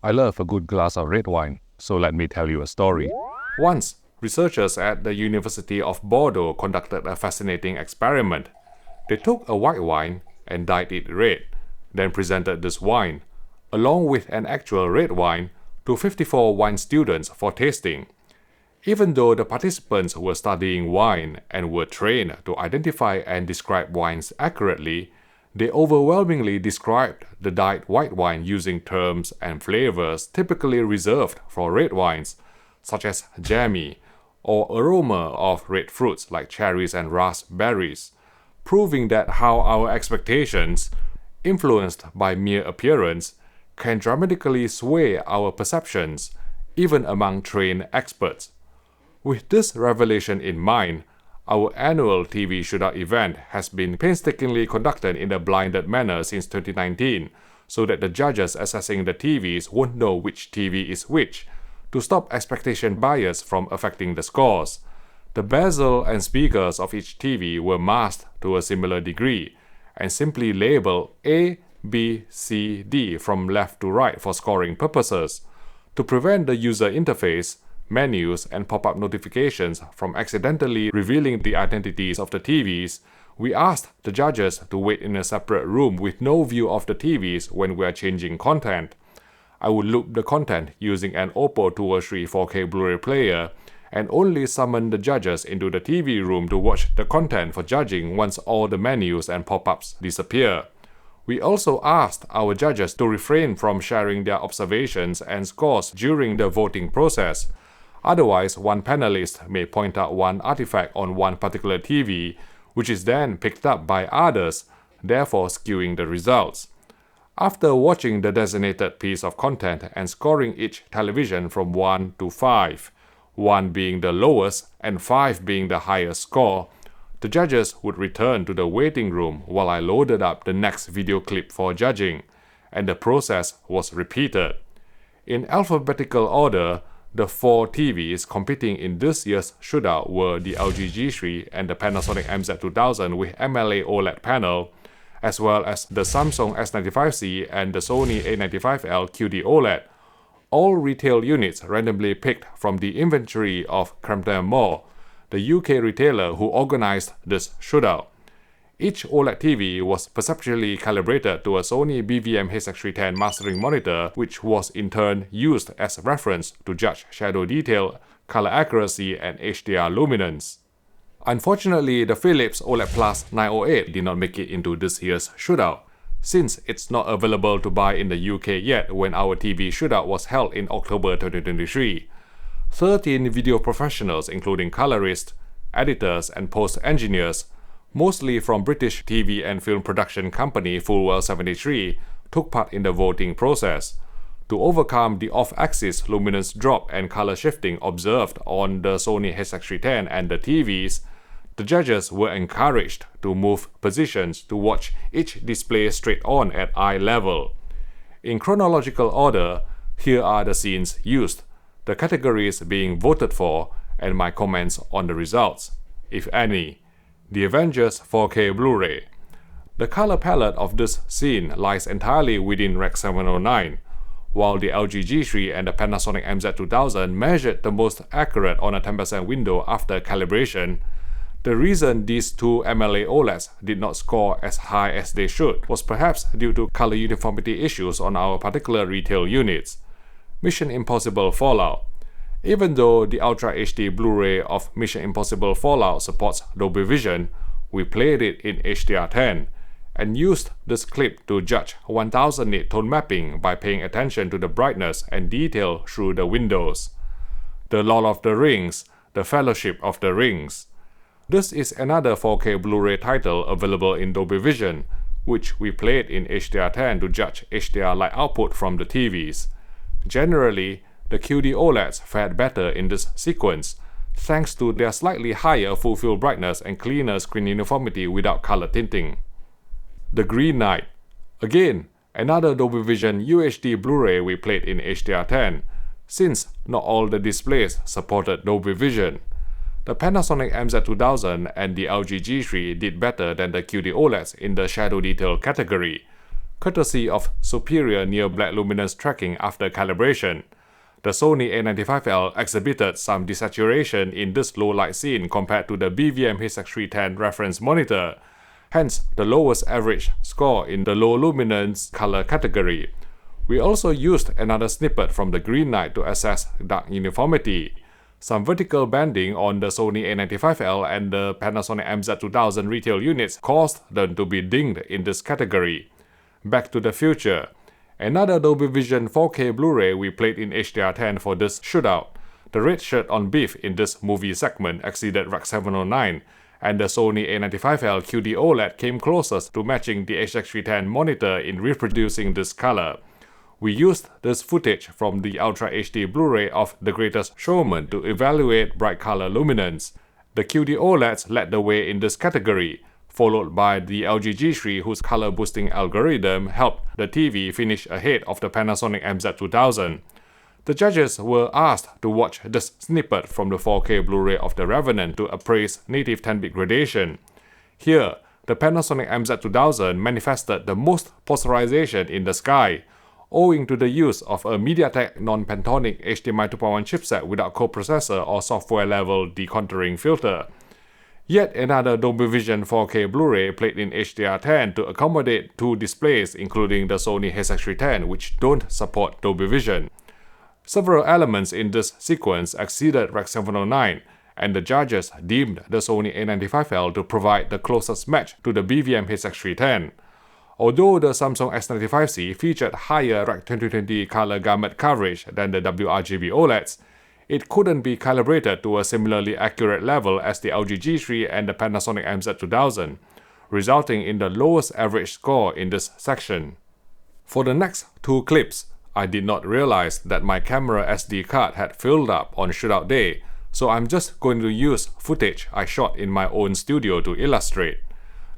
I love a good glass of red wine, so let me tell you a story. Once, researchers at the University of Bordeaux conducted a fascinating experiment. They took a white wine and dyed it red, then presented this wine, along with an actual red wine, to 54 wine students for tasting. Even though the participants were studying wine and were trained to identify and describe wines accurately, they overwhelmingly described the dyed white wine using terms and flavors typically reserved for red wines, such as jammy, or aroma of red fruits like cherries and raspberries, proving that how our expectations, influenced by mere appearance, can dramatically sway our perceptions, even among trained experts. With this revelation in mind, our annual TV Shootout event has been painstakingly conducted in a blinded manner since 2019, so that the judges assessing the TVs won't know which TV is which, to stop expectation bias from affecting the scores. The bezel and speakers of each TV were masked to a similar degree, and simply labeled A, B, C, D from left to right for scoring purposes. To prevent the user interface, menus, and pop-up notifications from accidentally revealing the identities of the TVs, we asked the judges to wait in a separate room with no view of the TVs when we are changing content. I would loop the content using an Oppo 203 4K Blu-ray player and only summon the judges into the TV room to watch the content for judging once all the menus and pop-ups disappear. We also asked our judges to refrain from sharing their observations and scores during the voting process. Otherwise, one panelist may point out one artifact on one particular TV, which is then picked up by others, therefore skewing the results. After watching the designated piece of content and scoring each television from 1 to 5, 1 being the lowest and 5 being the highest score, the judges would return to the waiting room while I loaded up the next video clip for judging, and the process was repeated. In alphabetical order, the 4 TVs competing in this year's shootout were the LG G3 and the Panasonic MZ2000 with MLA OLED panel, as well as the Samsung S95C and the Sony A95L QD OLED, all retail units randomly picked from the inventory of 𝗕𝗲𝘀𝘁, the UK retailer who organized this shootout. Each OLED TV was perceptually calibrated to a Sony BVM-HX310 mastering monitor, which was in turn used as reference to judge shadow detail, color accuracy, and HDR luminance. Unfortunately, the Philips OLED Plus 908 did not make it into this year's shootout, since it's not available to buy in the UK yet when our TV shootout was held in October 2023. 13 video professionals, including colorists, editors, and post-engineers, mostly from British TV and film production company Fulwell 73, took part in the voting process. To overcome the off-axis luminance drop and color shifting observed on the Sony HX310 and the TVs, the judges were encouraged to move positions to watch each display straight on at eye level. In chronological order, here are the scenes used, the categories being voted for, and my comments on the results, if any. The Avengers 4K Blu-ray. The color palette of this scene lies entirely within Rec 709, while the LG G3 and the Panasonic MZ2000 measured the most accurate on a 10% window after calibration. The reason these two MLA OLEDs did not score as high as they should was perhaps due to color uniformity issues on our particular retail units. Mission Impossible Fallout. Even though the Ultra HD Blu-ray of Mission Impossible Fallout supports Dolby Vision, we played it in HDR10 and used this clip to judge 1000 nit tone mapping by paying attention to the brightness and detail through the windows. The Lord of the Rings, The Fellowship of the Rings. This is another 4K Blu-ray title available in Dolby Vision, which we played in HDR10 to judge HDR light output from the TVs. Generally, the QD OLEDs fared better in this sequence, thanks to their slightly higher full-field brightness and cleaner screen uniformity without color tinting. The Green Knight. Again, another Dolby Vision UHD Blu-ray we played in HDR10, since not all the displays supported Dolby Vision. The Panasonic MZ2000 and the LG G3 did better than the QD OLEDs in the shadow detail category. courtesy of superior near black luminance tracking after calibration. The Sony A95L exhibited some desaturation in this low light scene compared to the BVM-HX310 reference monitor, hence the lowest average score in the low luminance color category. We also used another snippet from the green night to assess dark uniformity. Some vertical banding on the Sony A95L and the Panasonic MZ2000 retail units caused them to be dinged in this category. Back to the future. Another Dolby Vision 4K Blu-ray we played in HDR10 for this shootout. The red shirt on beef in this movie segment exceeded Rec 709, and the Sony A95L QD OLED came closest to matching the HX310 monitor in reproducing this color. We used this footage from the Ultra HD Blu-ray of The Greatest Showman to evaluate bright color luminance. The QD OLEDs led the way in this category, followed by the LG G3 whose color boosting algorithm helped the TV finish ahead of the Panasonic MZ2000. The judges were asked to watch this snippet from the 4K Blu-ray of The Revenant to appraise native 10-bit gradation. Here, the Panasonic MZ2000 manifested the most polarization in the sky, owing to the use of a MediaTek non-Pantonic HDMI 2.1 chipset without coprocessor or software-level decontouring filter. Yet another Dolby Vision 4K Blu-ray played in HDR10 to accommodate two displays including the Sony HX310 which don't support Dolby Vision. Several elements in this sequence exceeded Rec 709, and the judges deemed the Sony A95L to provide the closest match to the BVM-HX310. Although the Samsung S95C featured higher Rec 2020 color gamut coverage than the WRGB OLEDs, it couldn't be calibrated to a similarly accurate level as the LG G3 and the Panasonic MZ2000, resulting in the lowest average score in this section. For the next two clips, I did not realize that my camera SD card had filled up on shootout day, so I'm just going to use footage I shot in my own studio to illustrate.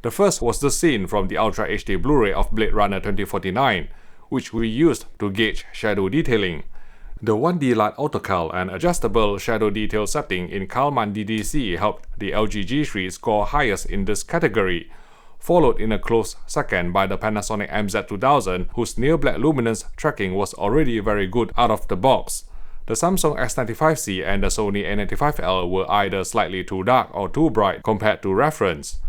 The first was the scene from the Ultra HD Blu-ray of Blade Runner 2049, which we used to gauge shadow detailing. The 1D Light Autocal and adjustable shadow detail setting in Kalman DDC helped the LG G3 score highest in this category, followed in a close second by the Panasonic MZ2000 whose near black luminance tracking was already very good out of the box. The Samsung S95C and the Sony A95L were either slightly too dark or too bright compared to reference,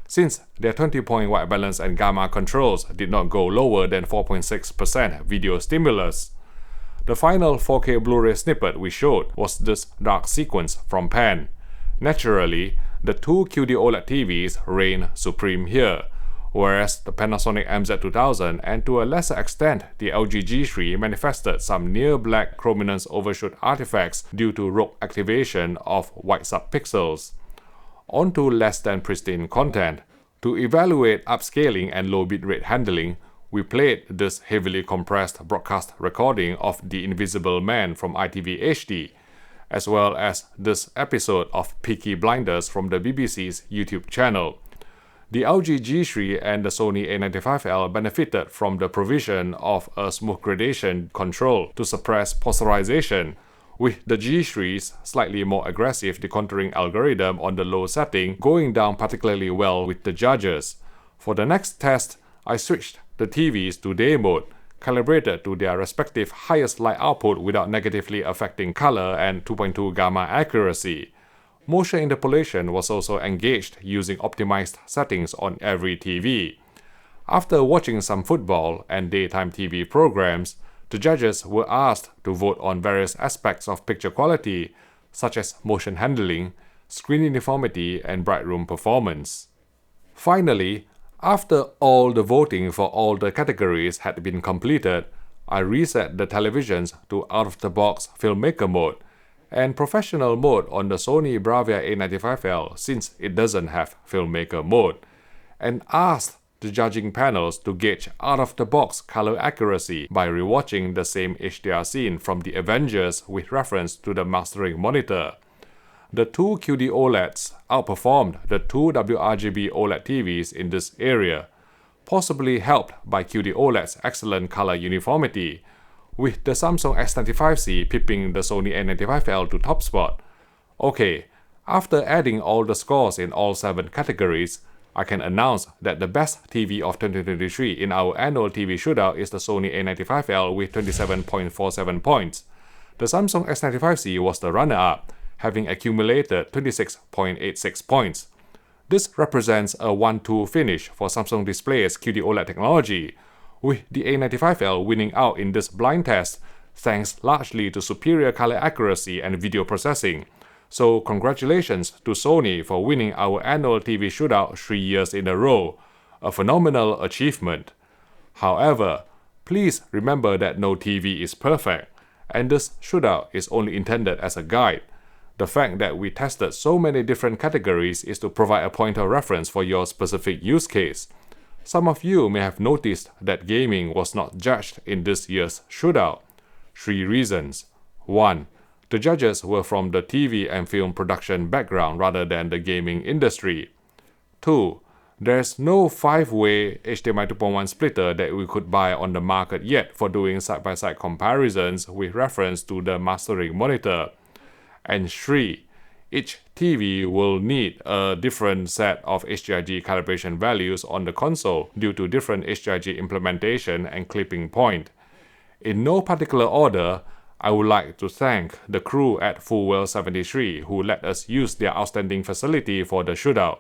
since their 20-point white balance and gamma controls did not go lower than 4.6% video stimulus. The final 4K Blu-ray snippet we showed was this dark sequence from Pan. Naturally, the two QD OLED TVs reign supreme here, whereas the Panasonic MZ2000 and to a lesser extent the LG G3 manifested some near-black chrominance overshoot artifacts due to rogue activation of white subpixels. On to less than pristine content. To evaluate upscaling and low bitrate handling, we played this heavily compressed broadcast recording of The Invisible Man from ITV HD, as well as this episode of Peaky Blinders from the BBC's YouTube channel. The LG G3 and the Sony A95L benefited from the provision of a smooth gradation control to suppress polarization, with the G3's slightly more aggressive decontouring algorithm on the low setting going down particularly well with the judges. For the next test, I switched the TVs to day mode, calibrated to their respective highest light output without negatively affecting color and 2.2 gamma accuracy. Motion interpolation was also engaged using optimized settings on every TV. After watching some football and daytime TV programs, the judges were asked to vote on various aspects of picture quality, such as motion handling, screen uniformity, and bright room performance. Finally, after all the voting for all the categories had been completed, I reset the televisions to out-of-the-box filmmaker mode and professional mode on the Sony Bravia A95L since it doesn't have filmmaker mode, and asked the judging panels to gauge out-of-the-box color accuracy by rewatching the same HDR scene from The Avengers with reference to the mastering monitor. The two QD OLEDs outperformed the two WRGB OLED TVs in this area, possibly helped by QD OLED's excellent color uniformity, with the Samsung S95C pipping the Sony A95L to top spot. Okay, after adding all the scores in all 7 categories, I can announce that the best TV of 2023 in our annual TV shootout is the Sony A95L with 27.47 points. The Samsung S95C was the runner-up, having accumulated 26.86 points. This represents a 1-2 finish for Samsung Display's QD-OLED technology, with the A95L winning out in this blind test thanks largely to superior color accuracy and video processing. So congratulations to Sony for winning our annual TV shootout 3 years in a row, a phenomenal achievement. However, please remember that no TV is perfect, and this shootout is only intended as a guide. The fact that we tested so many different categories is to provide a point of reference for your specific use case. Some of you may have noticed that gaming was not judged in this year's shootout. 3 reasons. 1. The judges were from the TV and film production background rather than the gaming industry. 2. There's no 5-way HDMI 2.1 splitter that we could buy on the market yet for doing side-by-side comparisons with reference to the mastering monitor. And 3. Each TV will need a different set of HDRG calibration values on the console due to different HDRG implementation and clipping point. In no particular order, I would like to thank the crew at Fullwell73 who let us use their outstanding facility for the shootout.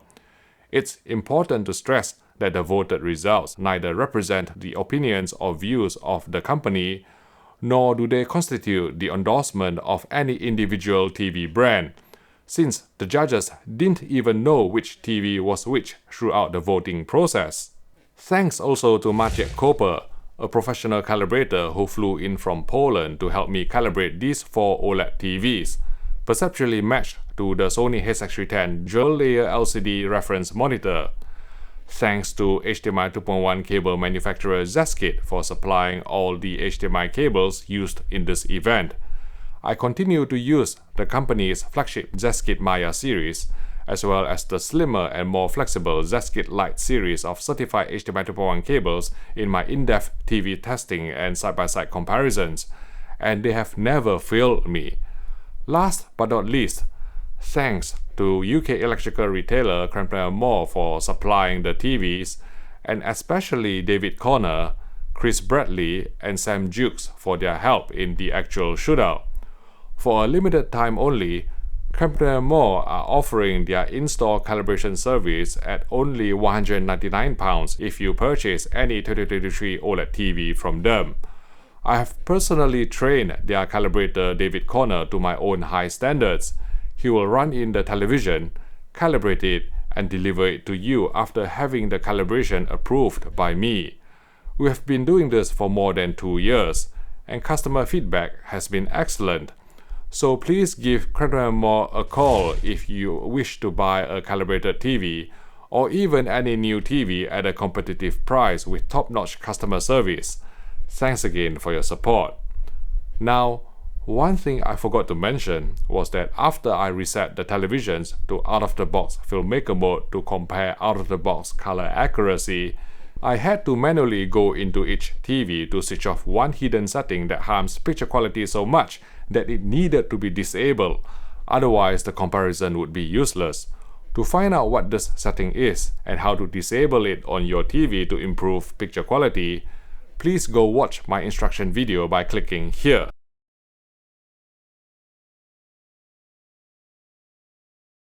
It's important to stress that the voted results neither represent the opinions or views of the company, nor do they constitute the endorsement of any individual TV brand, since the judges didn't even know which TV was which throughout the voting process. Thanks also to Maciej Koper, a professional calibrator who flew in from Poland to help me calibrate these 4 OLED TVs, perceptually matched to the Sony HX310 dual-layer LCD reference monitor. Thanks to HDMI 2.1 cable manufacturer Zeskit for supplying all the HDMI cables used in this event. I continue to use the company's flagship Zeskit Maya series, as well as the slimmer and more flexible Zeskit Lite series of certified HDMI 2.1 cables in my in-depth TV testing and side-by-side comparisons, and they have never failed me. Last but not least, thanks to UK electrical retailer 𝗕𝗲𝘀𝘁 for supplying the TVs, and especially David Conner, Chris Bradley, and Sam Jukes for their help in the actual shootout. For a limited time only, 𝗕𝗲𝘀 are offering their in-store calibration service at only £199 if you purchase any 2023 OLED TV from them. I have personally trained their calibrator David Conner to my own high standards. He will run in the television, calibrate it, and deliver it to you after having the calibration approved by me. We have been doing this for more than 2 years, and customer feedback has been excellent. So please give 𝗕𝗲𝘀 a call if you wish to buy a calibrated TV, or even any new TV at a competitive price with top-notch customer service. Thanks again for your support. Now, one thing I forgot to mention was that after I reset the televisions to out-of-the-box filmmaker mode to compare out-of-the-box color accuracy, I had to manually go into each TV to switch off one hidden setting that harms picture quality so much that it needed to be disabled, otherwise the comparison would be useless. To find out what this setting is and how to disable it on your TV to improve picture quality, please go watch my instruction video by clicking here.